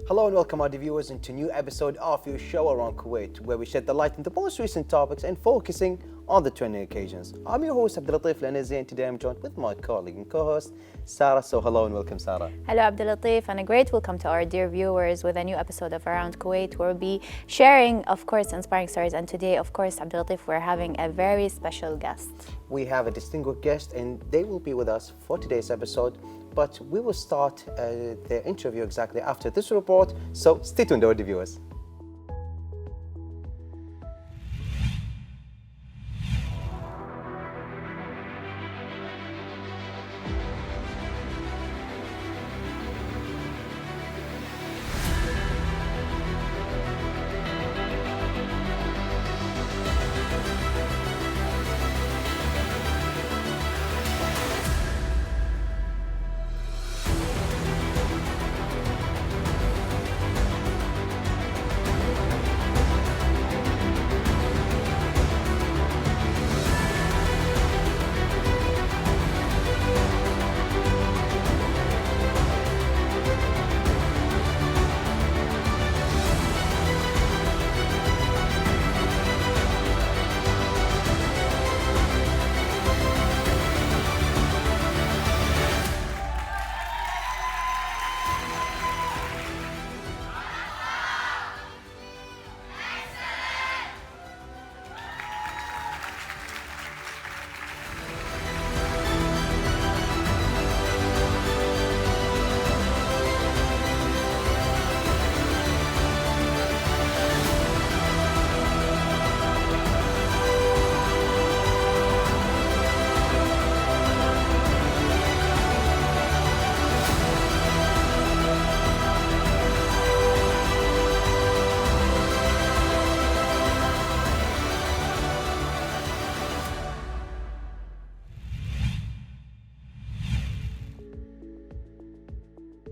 Hello and welcome, our viewers, into a new episode of your show around Kuwait, where we shed the light on the most recent topics and focusing on the trending occasions. I'm your host, Abdulatif Lanazi, and today I'm joined with my colleague and co-host, Sarah. So hello and welcome, Sarah. Hello, Abdulatif, and a great welcome to our dear viewers with a new episode of Around Kuwait, where we'll be sharing, of course, inspiring stories. And today, of course, Abdulatif, we're having a very special guest. We have a distinguished guest, and they will be with us for today's episode. But we will start the interview exactly after this report, so stay tuned, our viewers.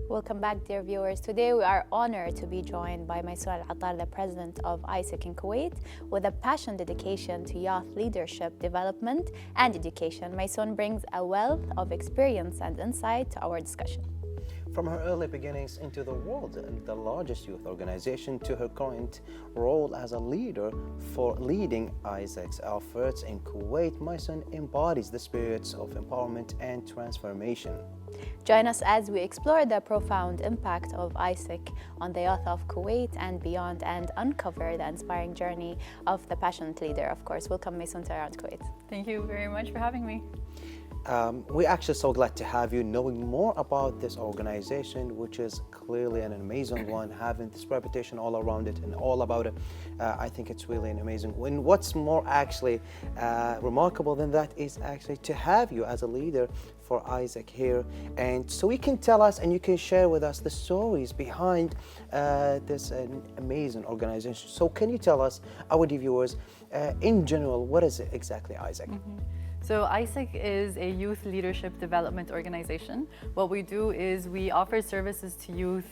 Welcome back, dear viewers. Today we are honored to be joined by Maysoon Al-Attar, the president of AIESEC in Kuwait, with a passion dedication to youth leadership development and education. Maysoon brings a wealth of experience and insight to our discussion. From her early beginnings into the world and the largest youth organization to her current role as a leader for leading AIESEC's efforts in Kuwait, Maysoon embodies the spirits of empowerment and transformation. Join us as we explore the profound impact of AIESEC on the youth of Kuwait and beyond, and uncover the inspiring journey of the passionate leader. Of course, welcome Maysoon to Around Kuwait. Thank you very much for having me. We're actually so glad to have you, knowing more about this organization, which is clearly an amazing one, having this reputation all around it and all about it. I think it's really an amazing. And what's more actually remarkable than that is actually to have you as a leader for AIESEC here, and so you can tell us and you can share with us the stories behind this amazing organization. So can you tell us, our viewers, in general, what is exactly AIESEC? So AIESEC is a youth leadership development organization. What we do is we offer services to youth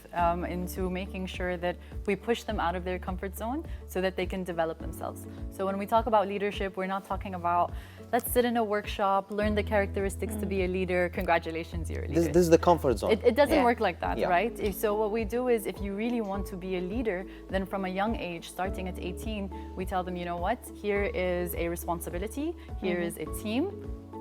into making sure that we push them out of their comfort zone so that they can develop themselves. So when we talk about leadership, we're not talking about let's sit in a workshop, learn the characteristics to be a leader, congratulations, you're a leader. This is the comfort zone. It doesn't work like that, right? So what we do is if you really want to be a leader, then from a young age, starting at 18, we tell them, you know what, here is a responsibility, here is a team,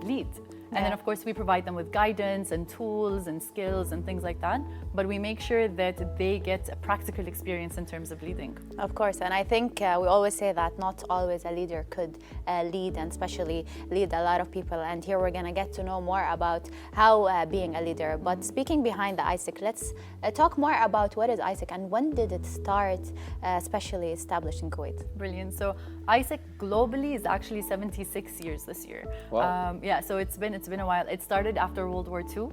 lead. And then, of course, we provide them with guidance and tools and skills and things like that. But we make sure that they get a practical experience in terms of leading. Of course, and I think we always say that not always a leader could lead, and especially lead a lot of people. And here we're going to get to know more about how being a leader. But speaking behind the AIESEC, let's talk more about what is AIESEC and when did it start, especially established in Kuwait? Brilliant. So AIESEC globally is actually 76 years this year. Wow. So it's been a while. It started after World War II.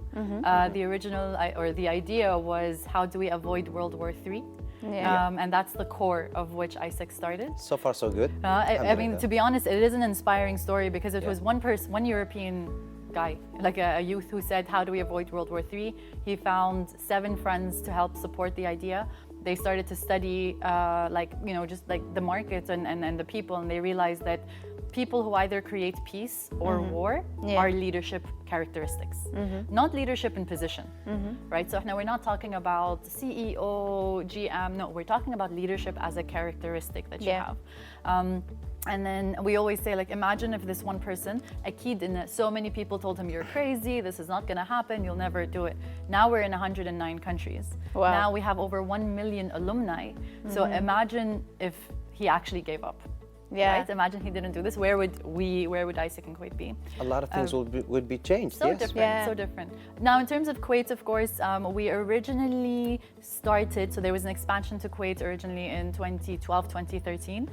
The original or the idea was how do we avoid World War III? And that's the core of which AIESEC started. So far, so good. I mean, to be honest, it is an inspiring story because it was one European guy, like a youth who said, how do we avoid World War III? He found 7 friends to help support the idea. They started to study just like the markets and the people, and they realized that people who either create peace or war are leadership characteristics, not leadership in position, right? So now we're not talking about CEO, GM. No, we're talking about leadership as a characteristic that you have. And then we always say, like, imagine if this one person, akid, so many people told him, you're crazy, this is not going to happen, you'll never do it. Now we're in 109 countries. Wow. Now we have over 1 million alumni. So imagine if he actually gave up. Yeah. Right? Imagine he didn't do this. Where would ISEC in Kuwait be? A lot of things would be changed. So yes. different, so different. Now, in terms of Kuwait, of course, we originally started, so there was an expansion to Kuwait originally in 2012, 2013.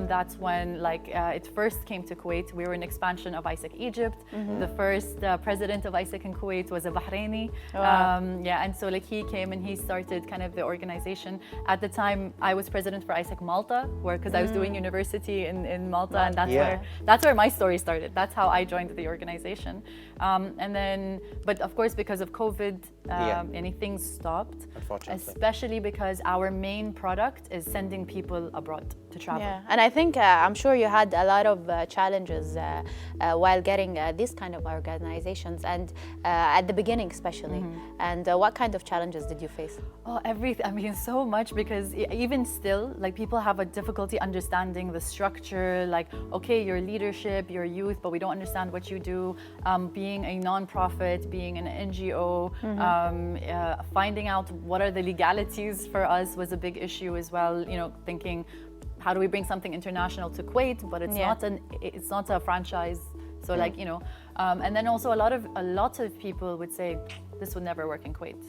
That's when it first came to Kuwait. We were an expansion of ISEC Egypt. The first president of ISEC in Kuwait was a Bahraini. Wow. And so he came and he started kind of the organization. At the time, I was president for ISEC Malta, because I was doing university in Malta, and that's where my story started. That's how I joined the organization. And then, but of course, because of COVID, anything stopped. Unfortunately. Especially because our main product is sending people abroad to travel. Yeah, and I think I'm sure you had a lot of challenges while getting these kind of organizations, and at the beginning especially. And what kind of challenges did you face? Oh, everything. I mean, so much, because even still, people have a difficulty understanding the structure. Like, okay, your leadership, your youth, but we don't understand what you do. Being a non-profit, being an NGO, finding out what are the legalities for us was a big issue as well. Thinking, how do we bring something international to Kuwait, but it's not a franchise. So and then also a lot of people would say this would never work in Kuwait.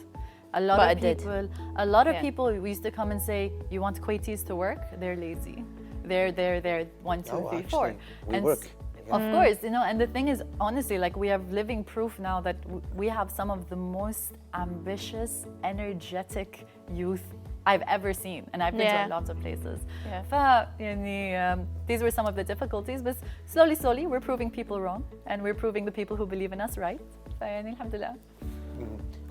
A lot of people used to come and say, you want Kuwaitis to work? They're lazy. They're 1, 2, 3, 4. We work. Of course, and the thing is, honestly, we have living proof now that we have some of the most ambitious, energetic youth I've ever seen, and I've been to lots of places. These were some of the difficulties, but slowly we're proving people wrong, and we're proving the people who believe in us right. Alhamdulillah.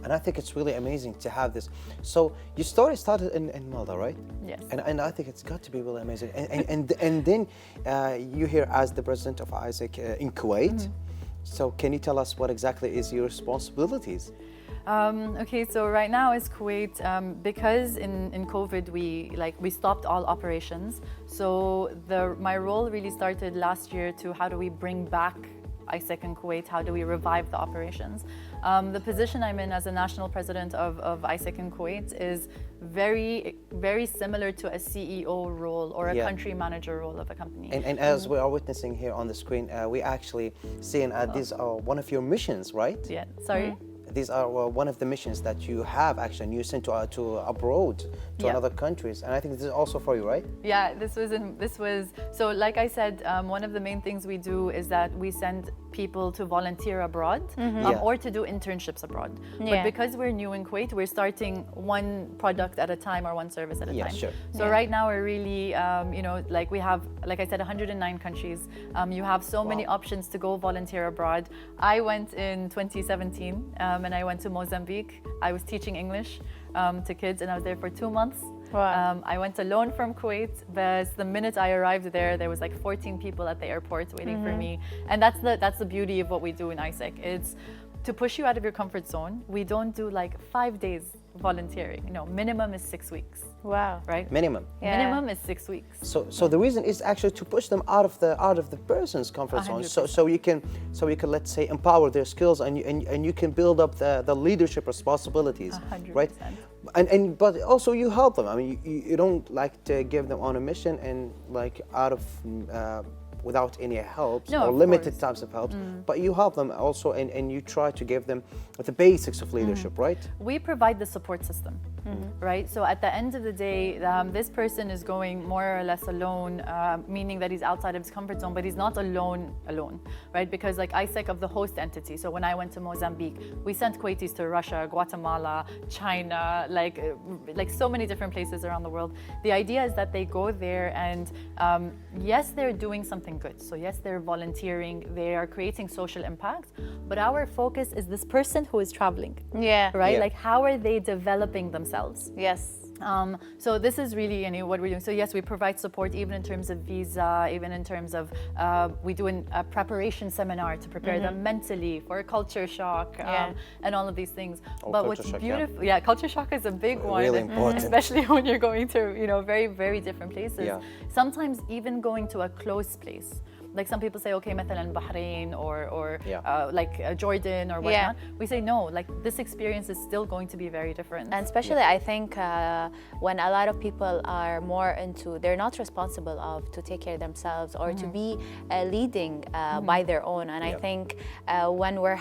And I think it's really amazing to have this. So your story started in Malta, right? Yes. And I think it's got to be really amazing. And then you're here as the president of ISEC in Kuwait. So can you tell us what exactly is your responsibilities? Okay, so right now is Kuwait, because in COVID we stopped all operations. So my role really started last year to how do we bring back ISEC in Kuwait, how do we revive the operations. The position I'm in as a national president of ISEC in Kuwait is very, very similar to a CEO role or a country manager role of a company. And as we are witnessing here on the screen, we actually seeing these are one of your missions, right? Yeah, sorry? These are one of the missions that you have actually, and you sent to abroad to another countries, and I think this is also for you, right? Yeah, this was so. Like I said, one of the main things we do is that we send people to volunteer abroad or to do internships abroad. But because we're new in Kuwait, we're starting one product at a time or one service at a time. Sure. So right now we're really, we have, like I said, 109 countries. You have so many options to go volunteer abroad. I went in 2017 and I went to Mozambique. I was teaching English to kids, and I was there for 2 months. Wow. I went alone from Kuwait, but the minute I arrived there was like 14 people at the airport waiting for me. And that's the beauty of what we do in ISEC. It's to push you out of your comfort zone. We don't do 5 days volunteering. Minimum is 6 weeks. Wow. Right? Minimum. Yeah. Minimum is 6 weeks. So the reason is actually to push them out of the person's comfort zone. 100%. So you can let's say empower their skills, and you can build up the leadership responsibilities, 100%. right? But also you help them. I mean, you don't like to give them on a mission and out of without any help or limited types of help, but you help them also, and you try to give them the basics of leadership, right? We provide the support system, right? So at the end of the day, this person is going more or less alone, meaning that he's outside of his comfort zone, but he's not alone, right? Because ISEC of the host entity. So when I went to Mozambique, we sent Kuwaitis to Russia, Guatemala, China, like so many different places around the world. The idea is that they go there and yes, they're doing something good. So yes, they're volunteering, they are creating social impact, but our focus is this person who is traveling. Yeah. Right? Yeah. How are they developing themselves? Yes. So this is really what we're doing. So yes, we provide support even in terms of visa, even in terms of we do a preparation seminar to prepare them mentally for a culture shock and all of these things. But what's beautiful, culture shock is a big one, really important, especially when you're going to very, very different places. Sometimes even going to a close place. Like some people say, okay, مثلا Bahrain or like Jordan or whatnot. We say no, like this experience is still going to be very different. And especially I think when a lot of people are more into, they're not responsible to take care of themselves or to be leading by their own. And I think when we're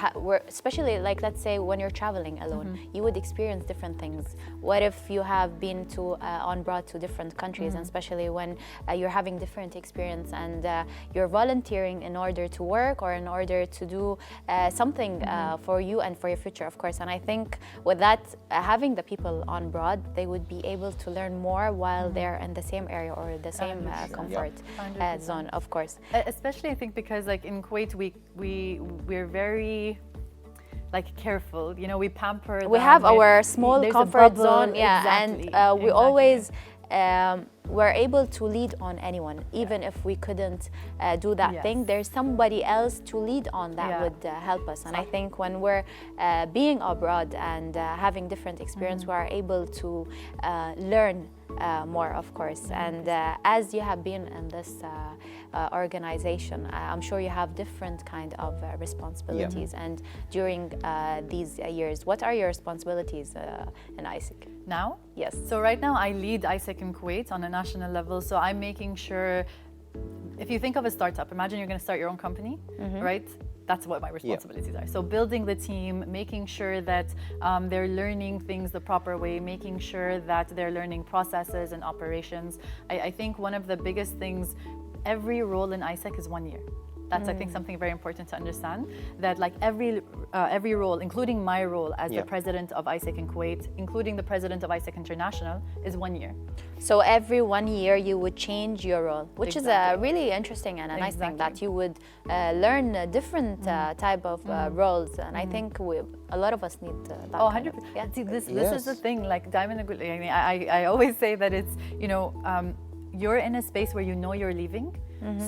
especially like, let's say when you're traveling alone, you would experience different things. What if you have been to on abroad to different countries, and especially when you're having different experience and you're volunteering in order to work or in order to do something for you and for your future, of course. And I think with that, having the people on board, they would be able to learn more while they're in the same area or the same comfort zone, of course. Especially I think because like in Kuwait, we're very like careful, we pamper them. We have our small comfort zone, exactly. And we always we're able to lead on anyone, even if we couldn't do that thing. There's somebody else to lead on that would help us. And I think when we're being abroad and having different experience, we are able to learn more, of course. And as you have been in this organization, I'm sure you have different kind of responsibilities. And during these years, what are your responsibilities in ISEC? Now? Yes. So right now I lead ISEC in Kuwait on a national level. So I'm making sure, if you think of a startup, imagine you're going to start your own company, right? That's what my responsibilities are. So building the team, making sure that they're learning things the proper way, making sure that they're learning processes and operations. I think one of the biggest things, every role in ISEC is 1 year. That's, I think, something very important to understand, that like every role, including my role as the president of ISEC in Kuwait, including the president of ISEC International, is 1 year. So every 1 year you would change your role, which is a really interesting and a nice thing, that you would learn a different type of roles. And I think a lot of us need that. Oh, 100%. See, this is the thing, like Diamond, I always say that it's, you're in a space where you know you're leaving.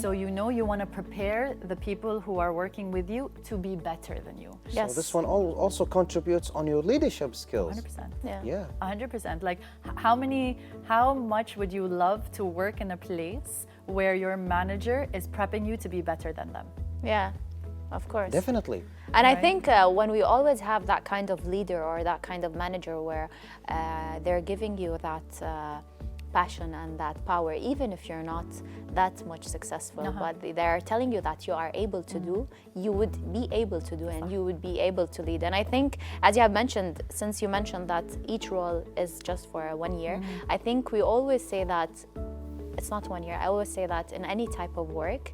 So you want to prepare the people who are working with you to be better than you. So this one also contributes on your leadership skills. 100%. Yeah. 100%. Like how much would you love to work in a place where your manager is prepping you to be better than them? Yeah, of course. Definitely. And I think when we always have that kind of leader or that kind of manager where they're giving you that passion and that power, even if you're not that much successful, but they're telling you that you are able to do, you would be able to do, and you would be able to lead. And I think, as you have mentioned, since you mentioned that each role is just for 1 year, I think we always say that it's not 1 year. I always say that in any type of work,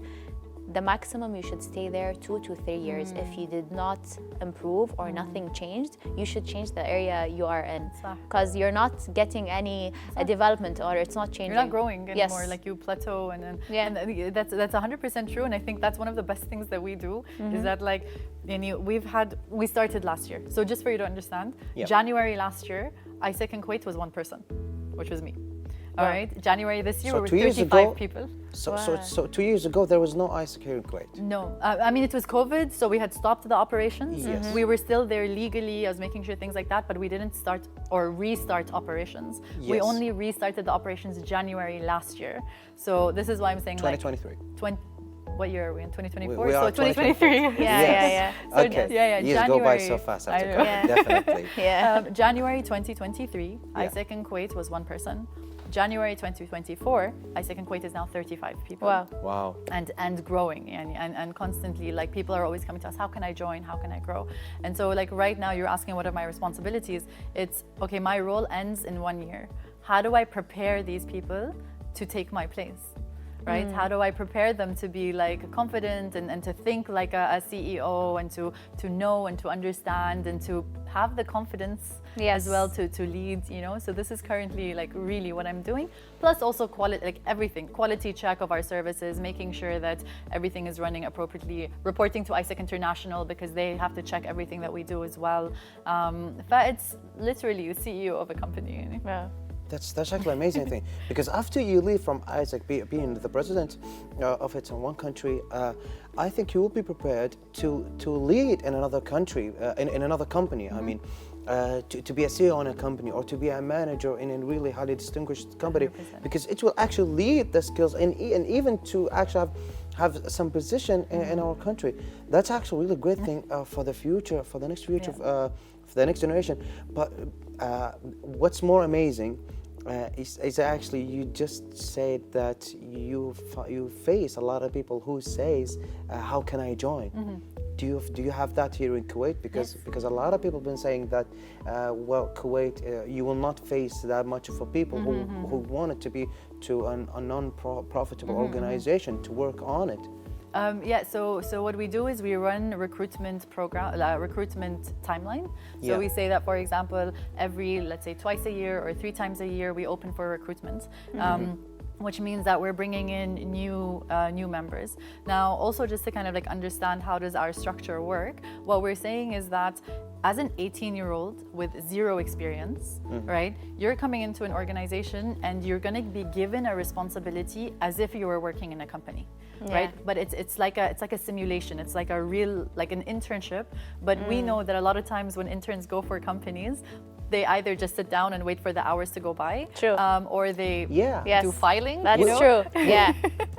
the maximum you should stay there 2 to 3 years. If you did not improve or nothing changed, you should change the area you are in, because you're not getting any development, or it's not changing. You're not growing anymore, like you plateau, and that's 100% true. And I think that's one of the best things that we do, is that like, we started last year. So just for you to understand, January last year, ISEC in Kuwait was 1 person, which was me. All right. January this year, we were 35 people. So 2 years ago, there was no ISEC here in Kuwait? No. I mean, it was COVID, so we had stopped the operations. Yes. We were still there legally. I was making sure things like that, but we didn't start or restart operations. Yes. We only restarted the operations January last year. So this is why I'm saying 2023. What year are we in? 2024? We are so 2023. Yeah. So okay. Years go by so fast after COVID, definitely. January 2023, ISEC in Kuwait was 1 person. January 2024, ISEC in Kuwait is now 35 people. Wow. And growing, and constantly, like, people are always coming to us, how can I join, how can I grow? And so, like, right now you're asking what are my responsibilities. It's, okay, my role ends in 1 year. How do I prepare these people to take my place? Right? How do I prepare them to be like confident and to think like a CEO, and to know and to understand and to have the confidence as well to lead, So this is currently like really what I'm doing. Plus also quality, like everything, quality check of our services, making sure that everything is running appropriately, reporting to ISEC International because they have to check everything that we do as well. It's literally the CEO of a company. Yeah. That's actually an amazing thing, because after you leave from Isaac being the president of it in one country, I think you will be prepared to lead in another country, in another company. I mean, to be a CEO in a company, or to be a manager in a really highly distinguished company, 100%. because it will actually lead the skills, and even to actually have some position in our country. That's actually a really great thing for the future, for the next future, for the next generation. But what's more amazing is actually you just said that you face a lot of people who says, how can I join? Do you have that here in Kuwait? Because a lot of people have been saying that, well, Kuwait, you will not face that much for people who want it to be to a non-profitable organization to work on it. So what we do is we run a recruitment program, recruitment timeline. So Yeah. we say that, for example, every, let's say, twice a year or 3 times a year, we open for recruitment. Which means that we're bringing in new members. Now, also just to kind of like understand how does our structure work, what we're saying is that as an 18-year-old with 0 experience, right, you're coming into an organization and you're going to be given a responsibility as if you were working in a company. Right, but it's like a simulation. It's like a real, like an internship. But we know that a lot of times when interns go for companies, they either just sit down and wait for the hours to go by, True. Or they Yes. do filing. That's you know? true. Yeah.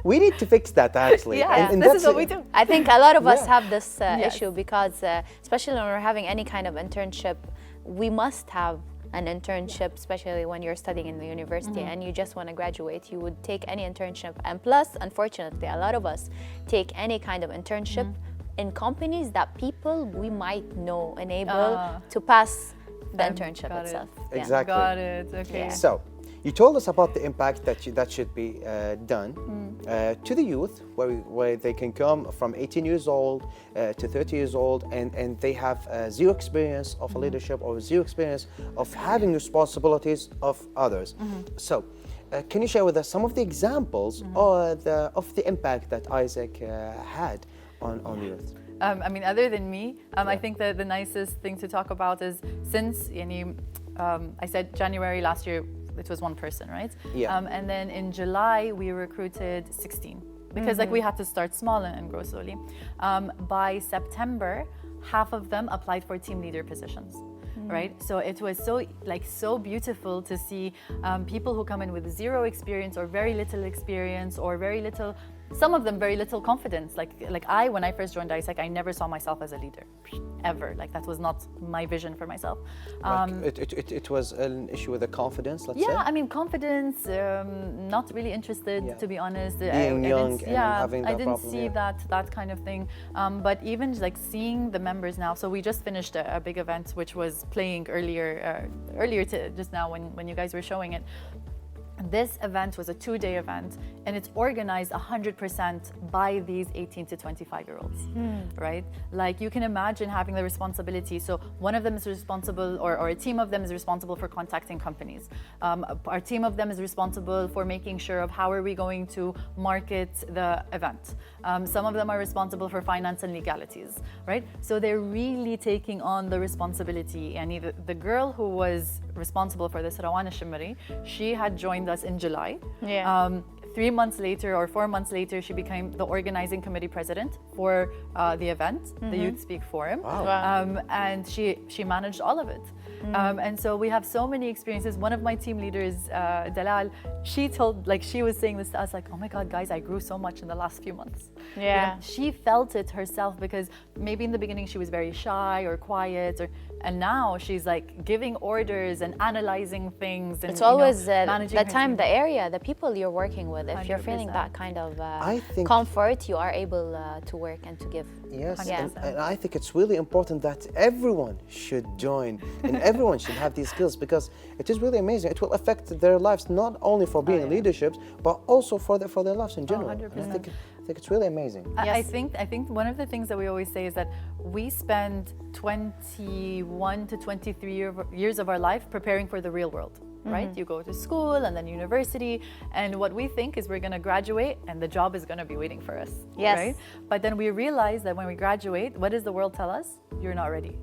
We need to fix that actually. Yeah, And this that's is what we do. I think a lot of us Yeah. have this Yes. issue because, especially when we're having any kind of internship, we must have an internship, especially when you're studying in the university and you just want to graduate. You would take any internship. And plus, unfortunately, a lot of us take any kind of internship in companies that people we might know and able to pass the internship got it. itself. Exactly. Got it. Okay. Yeah. So, you told us about the impact that should be done to the youth, where they can come from 18 years old to 30 years old, and they have zero experience of leadership or zero experience of having responsibilities of others. So, can you share with us some of the examples of the impact that Isaac had on youth? I mean, other than me, I think that the nicest thing to talk about is since I said January last year, it was one person, right? Yeah. And then in July, we recruited 16 because like we had to start small and grow slowly. By September, half of them applied for team leader positions. Right, so it was so beautiful to see people who come in with 0 experience or very little experience or very little. Some of them very little confidence. Like when I first joined ISEC, I never saw myself as a leader, ever. Like that was not my vision for myself. It was an issue with the confidence, let's say. Yeah, I mean confidence. Not really interested, to be honest. Being young and having that I didn't problem, see that kind of thing. But even like seeing the members now. So we just finished a big event which was playing earlier to just now when you guys were showing it. This event was a 2-day event, and it's organized 100% by these 18 to 25-year-olds, right? Like you can imagine having the responsibility. So one of them is responsible, or a team of them is responsible for contacting companies. Our team of them is responsible for making sure of how are we going to market the event. Some of them are responsible for finance and legalities, right? So they're really taking on the responsibility. And the girl who was responsible for this, Rawana Shimari, she had joined us in July. Yeah. 3 months later or 4 months later, she became the organizing committee president for the event, the Youth Speak Forum. Wow. And she managed all of it. And so we have so many experiences. One of my team leaders, Dalal, she was saying this to us, like, oh my God, guys, I grew so much in the last few months. Yeah. She felt it herself because maybe in the beginning she was very shy or quiet, and now she's like giving orders and analyzing things. And, It's always managing the her time, team. the area, the people you're working with. If you're feeling 100%. that kind of I think- comfort, you are able to work and to give. Yes, Yeah. and I think it's really important that everyone should join and everyone should have these skills, because it is really amazing. It will affect their lives not only for being in leaderships, but also for their lives in general. 100%. I think it's really amazing. I think one of the things that we always say is that we spend 21 to 23 years of our life preparing for the real world, right? You go to school and then university, and what we think is we're going to graduate and the job is going to be waiting for us, Yes. right? But then we realize that when we graduate, what does the world tell us? You're not ready.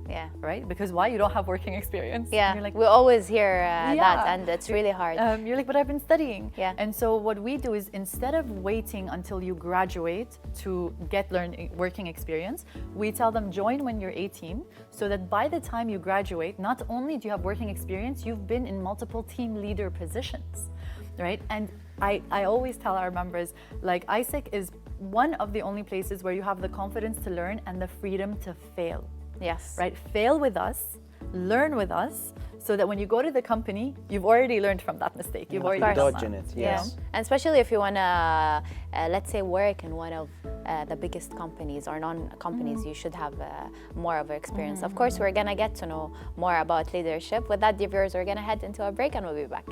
Yeah. Right? Because why? You don't have working experience. Yeah. And you're like, we always hear that, and it's really hard. you're like, but I've been studying. Yeah. And so what we do is, instead of waiting until you graduate to get working experience, we tell them join when you're 18, so that by the time you graduate, not only do you have working experience, you've been in multiple team leader positions, right? And I always tell our members, like, ISEC is one of the only places where you have the confidence to learn and the freedom to fail. Yes. Right? Fail with us, learn with us, so that when you go to the company, you've already learned from that mistake. You've already done dodging that. it. Yes. And especially if you want to, let's say, work in one of the biggest companies or non-companies, you should have more of experience. Of course, we're going to get to know more about leadership. With that, dear viewers, we're going to head into a break and we'll be back.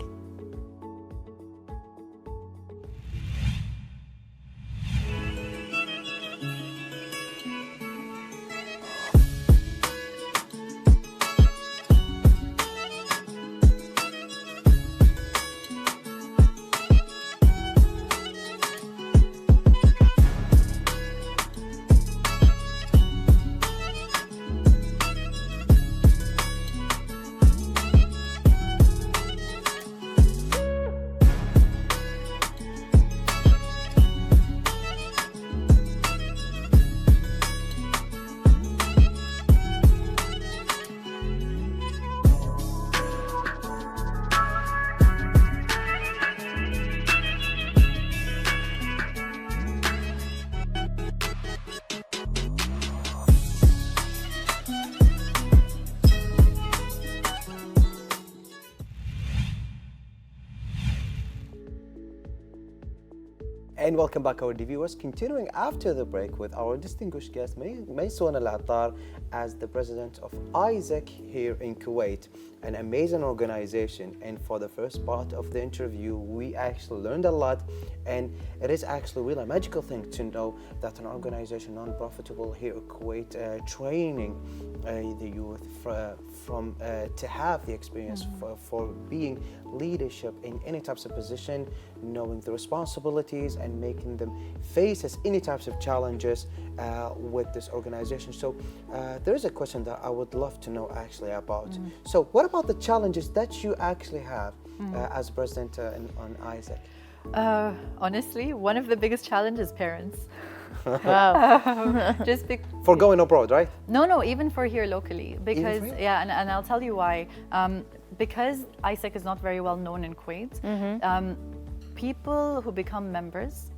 And welcome back, our viewers. Continuing after the break with our distinguished guest, Maysoon Al-Attar, as the president of ISEC here in Kuwait, an amazing organization. And for the first part of the interview, we actually learned a lot. And it is actually really a magical thing to know that an organization non-profitable here in Kuwait training the youth from to have the experience for being leadership in any types of position, knowing the responsibilities and making them face as any types of challenges with this organization. So there is a question that I would love to know actually about. So what about the challenges that you actually have as president on ISEC? Honestly, one of the biggest challenges is parents. Wow. Just For going abroad, right? No, even for here locally. Because, for here? yeah, and I'll tell you why. Because ISEC is not very well known in Kuwait, people who become members,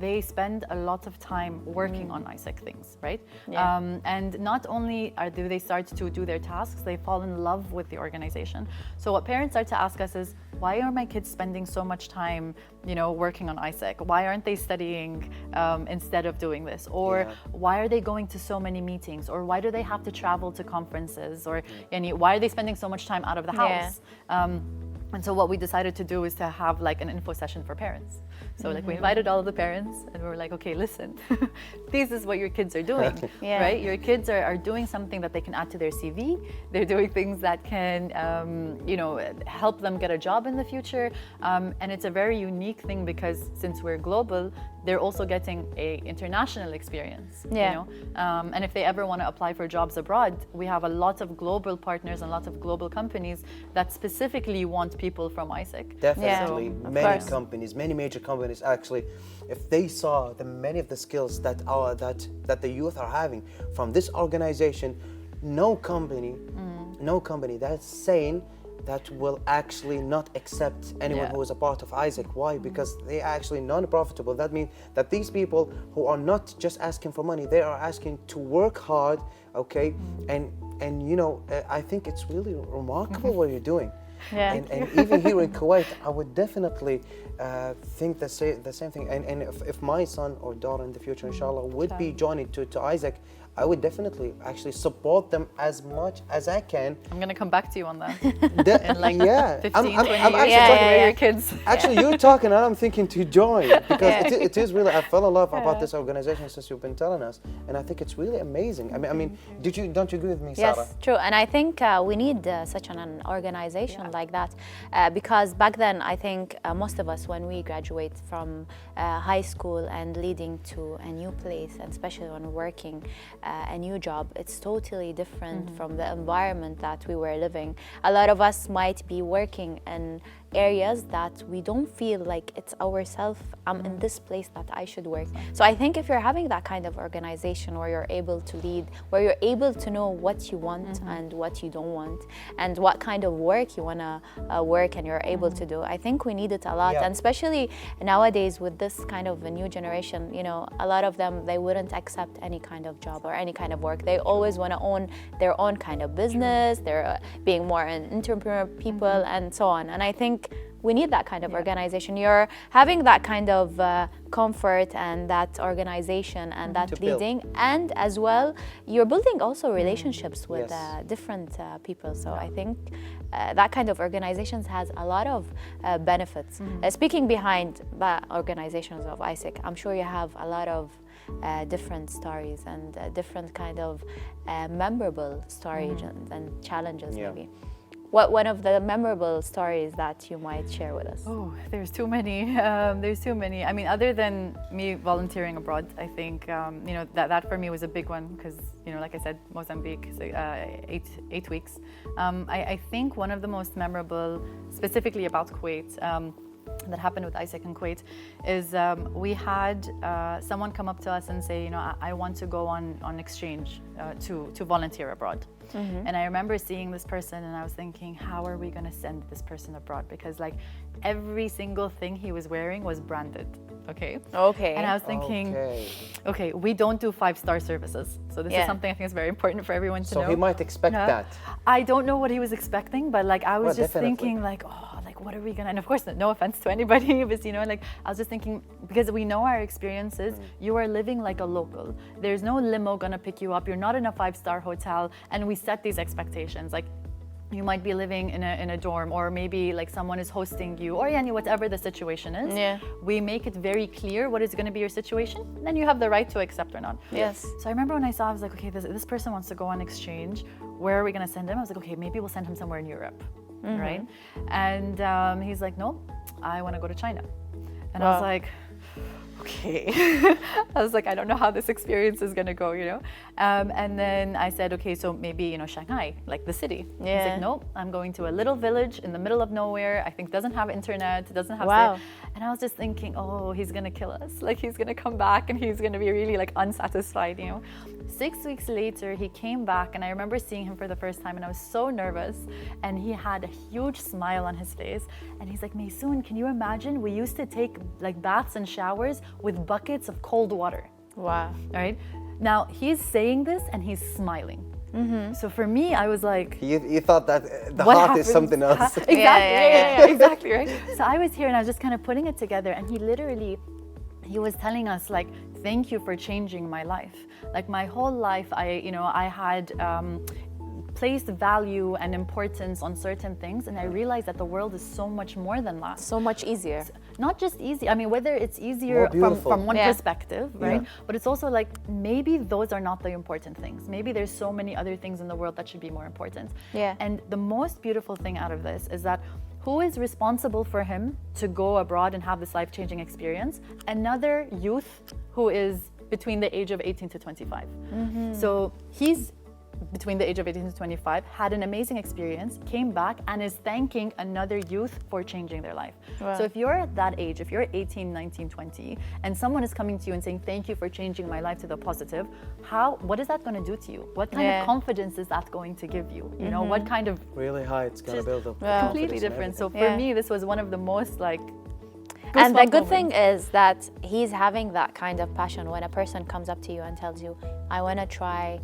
they spend a lot of time working on ISEC things, right? Yeah. And not only do they start to do their tasks, they fall in love with the organization. So what parents start to ask us is, why are my kids spending so much time, working on ISEC? Why aren't they studying instead of doing this? Or why are they going to so many meetings? Or why do they have to travel to conferences? Or why are they spending so much time out of the house? And so what we decided to do is to have like an info session for parents. So like we invited all of the parents and we were like, okay, listen, this is what your kids are doing, right? Your kids are doing something that they can add to their CV. They're doing things that can, help them get a job in the future. And it's a very unique thing because since we're global, they're also getting a international experience, and if they ever want to apply for jobs abroad, we have a lot of global partners and lots of global companies that specifically want people from ISEC. Definitely, Yeah, many companies, many major companies actually, if they saw many of the skills that the youth are having from this organization, no company that's sane that will actually not accept anyone who is a part of ISEC. Why? Because they are actually non-profitable. That means that these people who are not just asking for money, they are asking to work hard, okay? And I think it's really remarkable what you're doing. Yeah. And even here in Kuwait, I would definitely think the same thing. And if my son or daughter in the future, inshallah, would be joining to ISEC, I would definitely actually support them as much as I can. I'm going to come back to you on that. In like 15, 20 years. Actually talking about your kids. Actually, you're talking and I'm thinking to join because it is really, I fell in love about this organization since you've been telling us. And I think it's really amazing. I mean, don't you agree with me, Sarah? Yes, true. And I think we need such an organization like that because back then, I think most of us, when we graduate from high school and leading to a new place, and especially when working, a new job, it's totally different from the environment that we were living. A lot of us might be working in areas that we don't feel like it's ourselves. I'm in this place that I should work. So I think if you're having that kind of organization where you're able to lead, where you're able to know what you want and what you don't want, and what kind of work you want to work and you're able to do, I think we need it a lot. Yeah. And especially nowadays with this kind of a new generation, you know, a lot of them, they wouldn't accept any kind of job or any kind of work. They always want to own their own kind of business. They're being more an entrepreneur people and so on. And I think we need that kind of organization. You're having that kind of comfort and that organization and that To build. leading, and as well, you're building also relationships with Yes. different people. So I think that kind of organizations has a lot of benefits. Speaking behind the organizations of ISIC, I'm sure you have a lot of different stories and different kind of memorable stories and challenges maybe. What one of the memorable stories that you might share with us? Oh, there's too many. There's too many. I mean, other than me volunteering abroad, I think you know that for me was a big one because you know, like I said, Mozambique, so, 8 weeks. I think one of the most memorable, specifically about Kuwait. That happened with ISIC in Kuwait is we had someone come up to us and say, you know, I want to go on exchange to volunteer abroad. And I remember seeing this person and I was thinking, how are we going to send this person abroad? Because like every single thing he was wearing was branded. Okay. And I was thinking, okay, we don't do 5-star services. So this is something I think is very important for everyone to know. So he might expect that. I don't know what he was expecting, but like I was Well, just definitely. thinking like, oh, like what are we gonna, and of course no offense to anybody, but you know, like I was just thinking, because we know our experiences, you are living like a local. There's no limo gonna pick you up, you're not in a 5-star hotel, and we set these expectations. Like you might be living in a dorm, or maybe like someone is hosting you, or whatever the situation is. Yeah. We make it very clear what is going to be your situation, then you have the right to accept or not. Yes. So I remember when I saw, I was like, okay, this person wants to go on exchange. Where are we going to send him? I was like, okay, maybe we'll send him somewhere in Europe, right? And he's like, no, I want to go to China. And I was like, okay. I was like, I don't know how this experience is going to go, you know? And then I said, okay, so maybe, you know, Shanghai, like the city. He's like, no, I'm going to a little village in the middle of nowhere. I think doesn't have internet, doesn't have... And I was just thinking, oh, he's going to kill us. Like he's going to come back and he's going to be really like unsatisfied, you know? 6 weeks later, he came back and I remember seeing him for the first time and I was so nervous and he had a huge smile on his face and he's like, Maysoon, can you imagine? We used to take like baths and showers with buckets of cold water. Wow. All right. Now he's saying this and he's smiling. So for me, I was like, You thought that the what heart happens? is something else. Exactly. Yeah, exactly, right? So I was here and I was just kind of putting it together and he was telling us like, thank you for changing my life. Like my whole life, I had placed value and importance on certain things, and I realized that the world is so much more than that. So much easier. Not just easy. I mean, whether it's easier from one perspective, right? But it's also like maybe those are not the important things. Maybe there's so many other things in the world that should be more important. Yeah. And the most beautiful thing out of this is that who is responsible for him to go abroad and have this life-changing experience? Another youth who is between the age of 18 to 25. So he's between the age of 18 to 25, had an amazing experience, came back and is thanking another youth for changing their life. Wow. So if you're at that age, if you're 18, 19, 20, and someone is coming to you and saying, thank you for changing my life to the positive, what is that going to do to you? What kind of confidence is that going to give you? You know, what kind of... Really high, it's going to build up completely different. So for me, this was one of the most like... And the good thing is that he's having that kind of passion when a person comes up to you and tells you, I want to try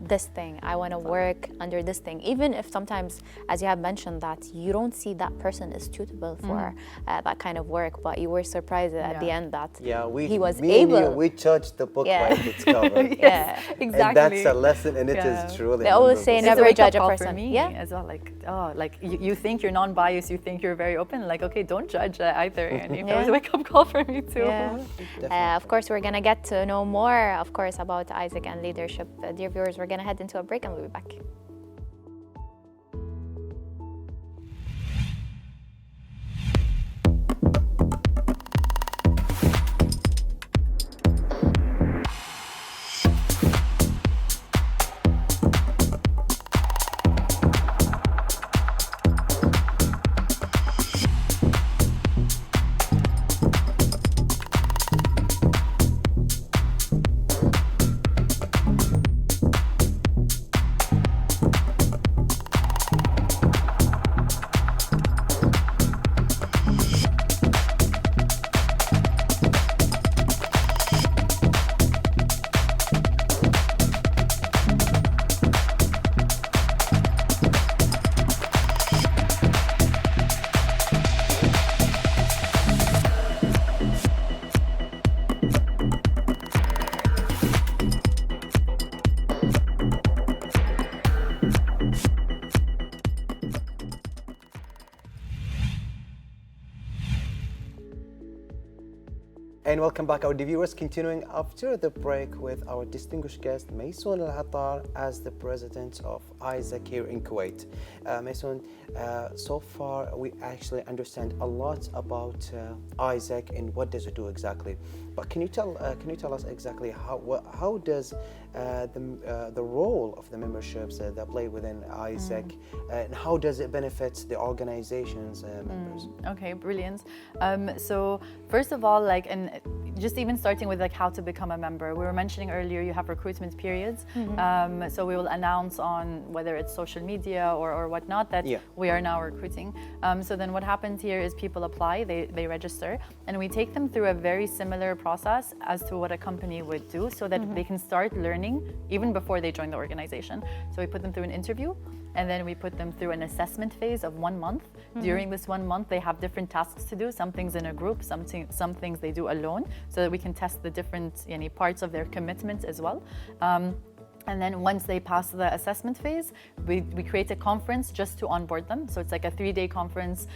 this thing, I want to work under this thing, even if sometimes, as you have mentioned, that you don't see that person is suitable for that kind of work, but you were surprised at the end that he was able. We judged the book by its cover. Exactly. And that's a lesson, and it is truly. They always say never judge a person. For me as well, like you think you're non-biased, you think you're very open, like okay, don't judge either, and it was a wake-up call for me too. Of course, we're gonna get to know more, of course, about Isaac and leadership. Dear viewers, we're gonna head into a break and we'll be back. And welcome back, our viewers. Continuing after the break with our distinguished guest, Mason Al-Hattar, as the president of ISAC here in Kuwait. Mason, so far we actually understand a lot about ISAC and what does it do exactly. But can you tell us exactly how does the role of the memberships that play within ISAC and how does it benefit the organization's members? Okay, brilliant. So first of all, and just even starting with how to become a member. We were mentioning earlier you have recruitment periods. So we will announce on whether it's social media or whatnot that we are now recruiting. So then what happens here is people apply, they register, and we take them through a very similar process as to what a company would do so that they can start learning even before they join the organization. So we put them through an interview, and then we put them through an assessment phase of 1 month. During this 1 month, they have different tasks to do, some things in a group, some things they do alone, so that we can test the different parts of their commitment as well. And then once they pass the assessment phase, we create a conference just to onboard them. So it's like a 3-day conference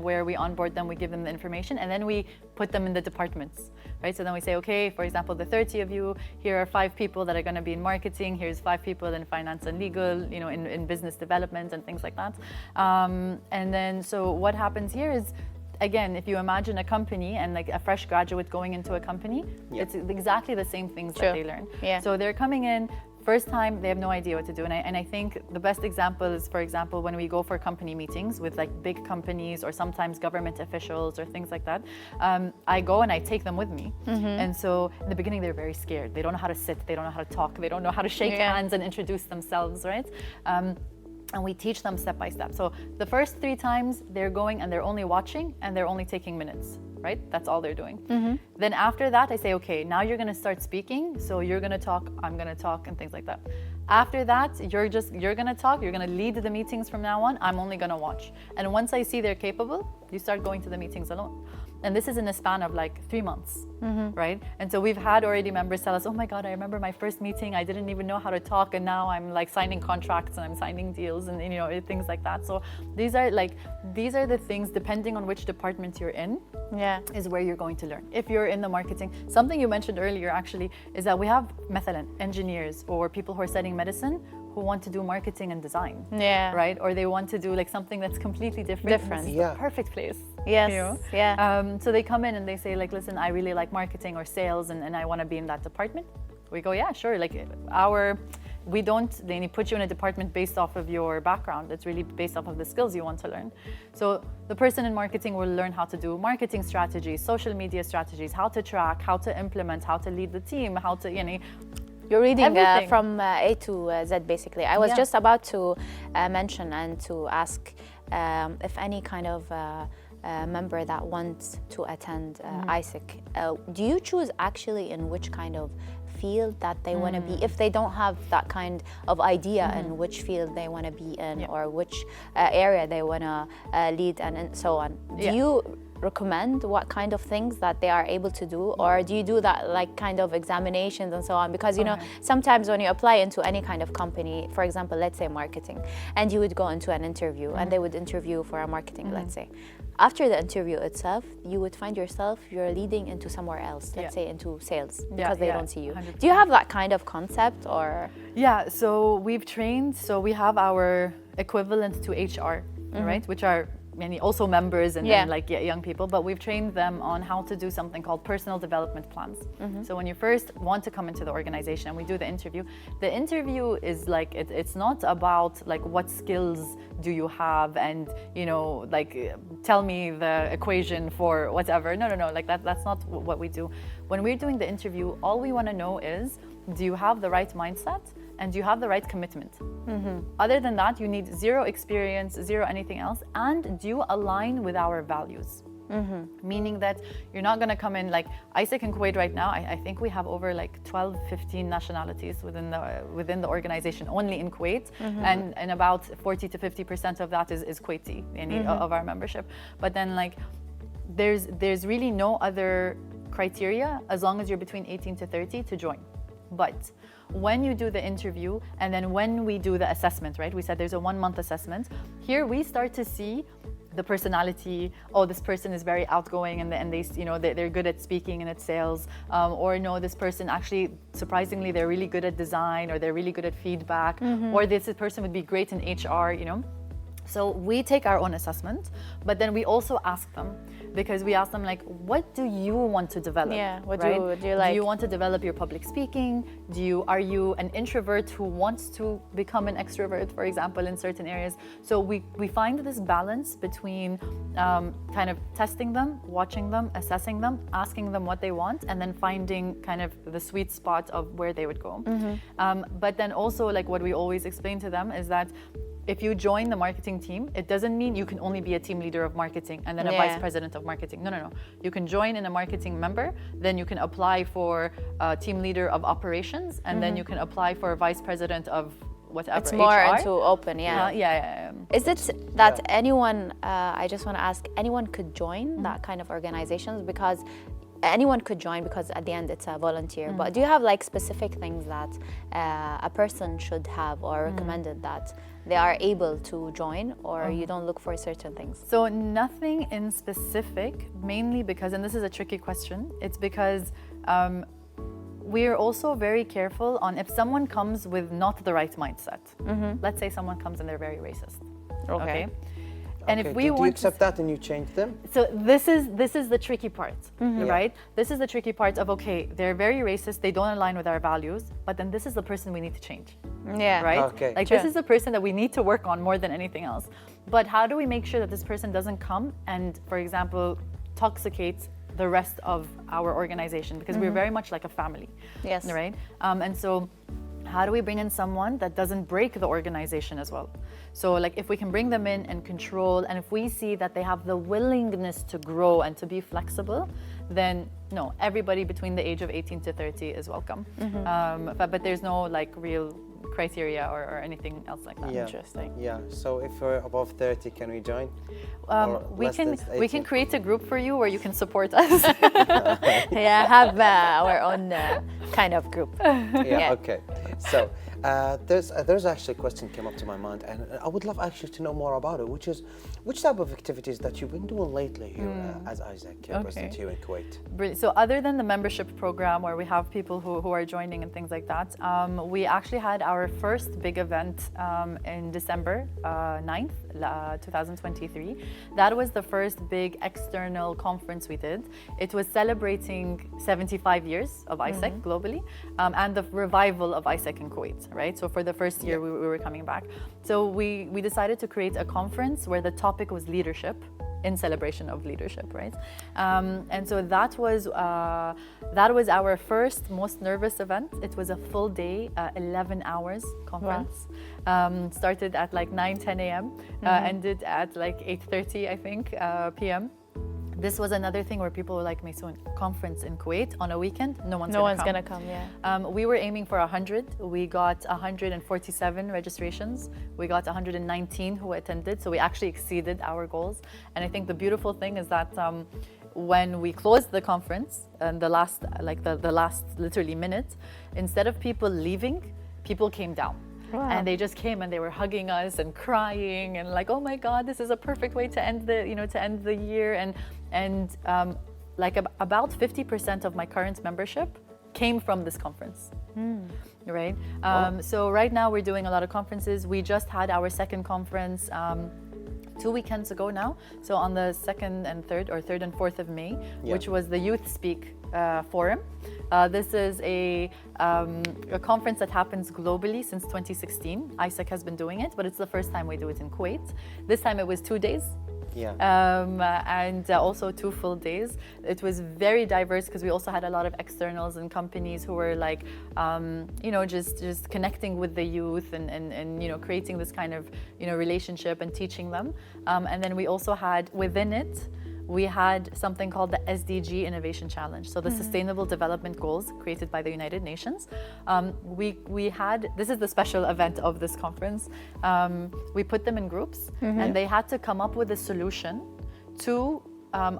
where we onboard them, we give them the information, and then we put them in the departments, right? So then we say, okay, for example, the 30 of you, here are 5 people that are going to be in marketing, here's 5 people in finance and legal, in business development and things like that. And then, so what happens here is, again, if you imagine a company and a fresh graduate going into a company, it's exactly the same things that they learn. So they're coming in, first time, they have no idea what to do. And I think the best example is, for example, when we go for company meetings with big companies or sometimes government officials or things like that, I go and I take them with me. And so in the beginning, they're very scared. They don't know how to sit, they don't know how to talk, they don't know how to shake hands and introduce themselves, right? And we teach them step by step. So the first 3 times they're going and they're only watching and they're only taking minutes, right? That's all they're doing. Then after that, I say, okay, now you're gonna start speaking. So you're gonna talk, I'm gonna talk, and things like that. After that, you're gonna talk, you're gonna lead the meetings from now on. I'm only gonna watch. And once I see they're capable, you start going to the meetings alone. And this is in a span of 3 months, right? And so we've had already members tell us, oh my God, I remember my first meeting, I didn't even know how to talk, and now I'm signing contracts and I'm signing deals and things like that. So these are the things, depending on which department you're in, is where you're going to learn. If you're in the marketing, something you mentioned earlier actually is that we have مثلا engineers or people who are studying medicine who want to do marketing and design, right? Or they want to do something that's completely different. This is the perfect place. So they come in and they say listen, I really like marketing or sales and I want to be in that department. We go, yeah, sure. We don't put you in a department based off of your background. It's really based off of the skills you want to learn. So the person in marketing will learn how to do marketing strategies, social media strategies, how to track, how to implement, how to lead the team, how to, You're reading from A to Z, basically. I was just about to mention and to ask if any kind of member that wants to attend ISAC, do you choose actually in which kind of field that they want to be, if they don't have that kind of idea in which field they want to be in or which area they want to lead and so on? Do you recommend what kind of things that they are able to do, or do you do that kind of examinations and so on? Because sometimes when you apply into any kind of company, for example, let's say marketing, and you would go into an interview and they would interview for a marketing, let's say. After the interview itself, you would find yourself you're leading into somewhere else, let's say into sales, because they don't see you. 100%. Do you have that kind of concept or? Yeah, so we've trained, so we have our equivalent to HR, right? Which are also members and then young people, but we've trained them on how to do something called personal development plans. So when you first want to come into the organization and we do the interview is it's not about what skills do you have and tell me the equation for whatever. No, that's not what we do. When we're doing the interview, all we want to know is, do you have the right mindset and do you have the right commitment? Other than that, you need 0 experience, 0 anything else, and do you align with our values? Meaning that you're not going to come in ISAC in Kuwait right now. I think we have over 12, 15 nationalities within the organization only in Kuwait, and about 40 to 50% of that is Kuwaiti of our membership. But then there's really no other criteria as long as you're between 18 to 30 to join. But when you do the interview and then when we do the assessment, right? We said there's a 1-month assessment. Here we start to see the personality. Oh, this person is very outgoing and they you know, they're good at speaking and at sales. Or no, this person actually, surprisingly, they're really good at design, or they're really good at feedback, or this person would be great in HR, you know. So we take our own assessment, but then we also ask them, because we ask them, like, what do you want to develop? Yeah, what right? do you like? Do you want to develop your public speaking? Are you an introvert who wants to become an extrovert, for example, in certain areas? So we find this balance between kind of testing them, watching them, assessing them, asking them what they want, and then finding kind of the sweet spot of where they would go. But then also, like, what we always explain to them is that if you join the marketing team, it doesn't mean you can only be a team leader of marketing and then a vice president of marketing. No. You can join in a marketing member, then you can apply for a team leader of operations, and then you can apply for a vice president of whatever. It's more HR. into open, Is it that anyone, I just want to ask, anyone could join that kind of organizations? Because anyone could join, because at the end it's a volunteer. But do you have like specific things that a person should have or recommended that they are able to join, or you don't look for certain things? So nothing in specific, mainly because, and this is a tricky question, it's because we're also very careful on if someone comes with not the right mindset. Let's say someone comes and they're very racist. Okay. And if we do you want accept that and you change them? So this is the tricky part, right? This is the tricky part of, okay, they're very racist, they don't align with our values, but then this is the person we need to change. Right? Okay. Like, this is the person that we need to work on more than anything else. But how do we make sure that this person doesn't come and, for example, toxicate the rest of our organization? Because we're very much like a family. Yes. Right? And so how do we bring in someone that doesn't break the organization as well? So, like, if we can bring them in and control, and if we see that they have the willingness to grow and to be flexible, then no, everybody between the age of 18 to 30 is welcome. But there's no like real criteria or anything else like that. Interesting. Yeah. So if we're above 30, can we join? We can create a group for you where you can support us. Have our own kind of group. Okay. So there's actually a question came up to my mind, and I would love actually to know more about it, which is which type of activities that you've been doing lately here as Isaac, president here in Kuwait. Brilliant. So other than the membership program where we have people who are joining and things like that, we actually had our first big event in December 9th, 2023. That was the first big external conference we did. It was celebrating 75 years of ISEC globally, and the revival of ISEC in Kuwait, right? So for the first year we were coming back. So we decided to create a conference where the topic was leadership, in celebration of leadership, right? And so that was our first most nervous event. It was a full day, 11 hours conference. Wow. Started at like 9-10 a.m. Ended at like 8:30, I think, p.m. This was another thing where people were like, Maysoon, conference in Kuwait on a weekend, no one's gonna come. We were aiming for 100. We got 147 registrations. We got 119 who attended, so we actually exceeded our goals. And I think the beautiful thing is that when we closed the conference, and the last literally minute, instead of people leaving, people came down. Wow. And they just came and they were hugging us and crying and like, oh my God, this is a perfect way to end the year. And about 50% of my current membership came from this conference. Right? So right now we're doing a lot of conferences. We just had our second conference 2 weekends ago now. So on the 2nd and 3rd, or 3rd and 4th of May, which was the Youth Speak Forum. This is a conference that happens globally since 2016. ISEC has been doing it, but it's the first time we do it in Kuwait. This time it was 2 days. And also 2 full days. It was very diverse because we also had a lot of externals and companies who were like, just connecting with the youth and creating this kind of, relationship and teaching them. And then we also had within it, we had something called the SDG Innovation Challenge. So the Sustainable Development Goals created by the United Nations. We had, this is the special event of this conference. We put them in groups and they had to come up with a solution to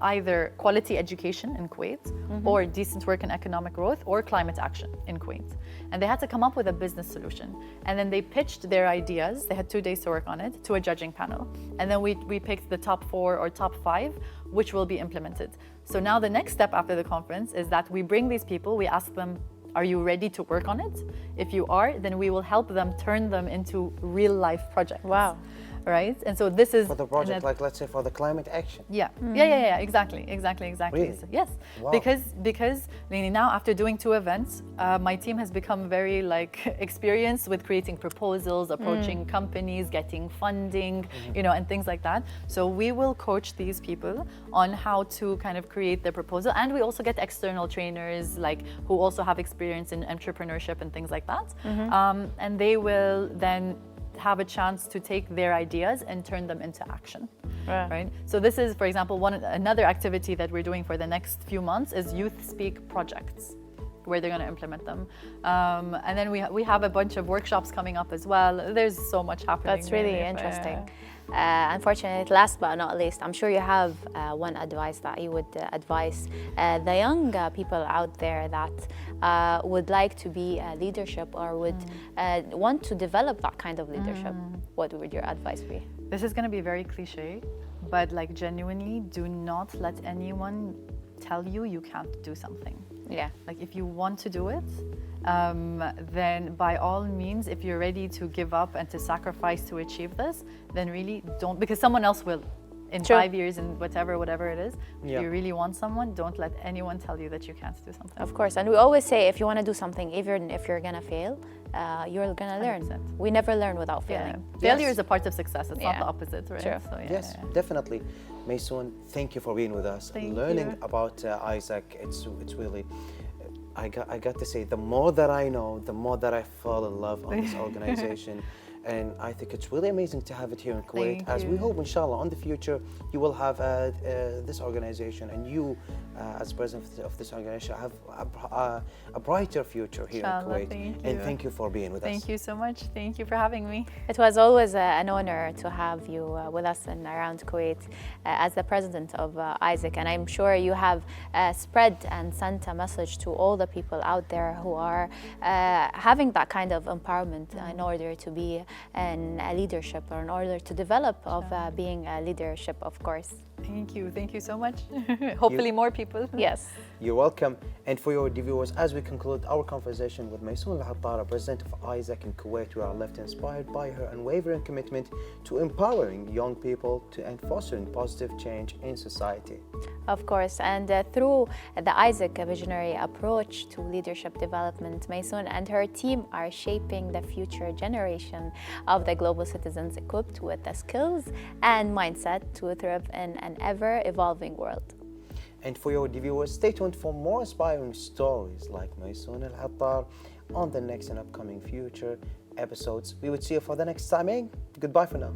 either quality education in Kuwait, or decent work and economic growth, or climate action in Kuwait. And they had to come up with a business solution. And then they pitched their ideas, they had 2 days to work on it, to a judging panel. And then we picked the top 4 or top 5, which will be implemented. So now the next step after the conference is that we bring these people, we ask them, are you ready to work on it? If you are, then we will help them turn them into real life projects. Wow. Right? And so this is For the project, like let's say for the climate action. yeah. Exactly. Really? So, yes, Wow. because Lini, now after doing 2 events, my team has become very experienced with creating proposals, approaching companies, getting funding, and things like that. So we will coach these people on how to kind of create their proposal, and we also get external trainers who also have experience in entrepreneurship and things like that, and they will then have a chance to take their ideas and turn them into action. Right? So this is, for example, another activity that we're doing for the next few months is Youth Speak projects, where they're going to implement them. And then we have a bunch of workshops coming up as well. There's so much happening. That's really interesting. Unfortunately, last but not least, I'm sure you have one advice that you would advise the young people out there that would like to be leadership or would want to develop that kind of leadership. What would your advice be? This is going to be very cliche, but genuinely, do not let anyone tell you can't do something. Yeah. If you want to do it, then by all means, if you're ready to give up and to sacrifice to achieve this, then really don't, because someone else will in True. 5 years and whatever it is. Yeah. If you really want someone, don't let anyone tell you that you can't do something. Of course, and we always say if you want to do something, even if you're gonna fail, you're gonna learn. 100%. We never learn without Yeah. failing. Failure Yes. is a part of success. It's not Yeah. the opposite, right? True. So, yeah, Yes, yeah. definitely. Maysoon, thank you for being with us. Thank Learning you. about Isaac, it's really, I got to say, the more that I know, the more that I fall in love on this organization. And I think it's really amazing to have it here in Kuwait. Thank As we you. hope, inshallah, in the future, you will have this organization, and you, as president of this organization, have a brighter future here Inshallah, in Kuwait. thank And you. thank you for being with us. Thank you so much. Thank you for having me. It was always an honor to have you with us and around Kuwait as the president of Isaac. And I'm sure you have spread and sent a message to all the people out there who are having that kind of empowerment in order to be in a leadership or in order to develop of being a leadership, of course. Thank you. Thank you so much. Hopefully more people. Yes. You're welcome. And for your viewers, as we conclude our conversation with Maysoon Al-Hattara, president of Isaac in Kuwait, we are left inspired by her unwavering commitment to empowering young people and fostering positive change in society. Of course, and through the Isaac visionary approach to leadership development, Maysoon and her team are shaping the future generation of the global citizens equipped with the skills and mindset to thrive in an ever-evolving world. And for your viewers, stay tuned for more inspiring stories like Maysoon Al-Hattar on the next and upcoming future episodes. We would see you for the next time. Goodbye for now.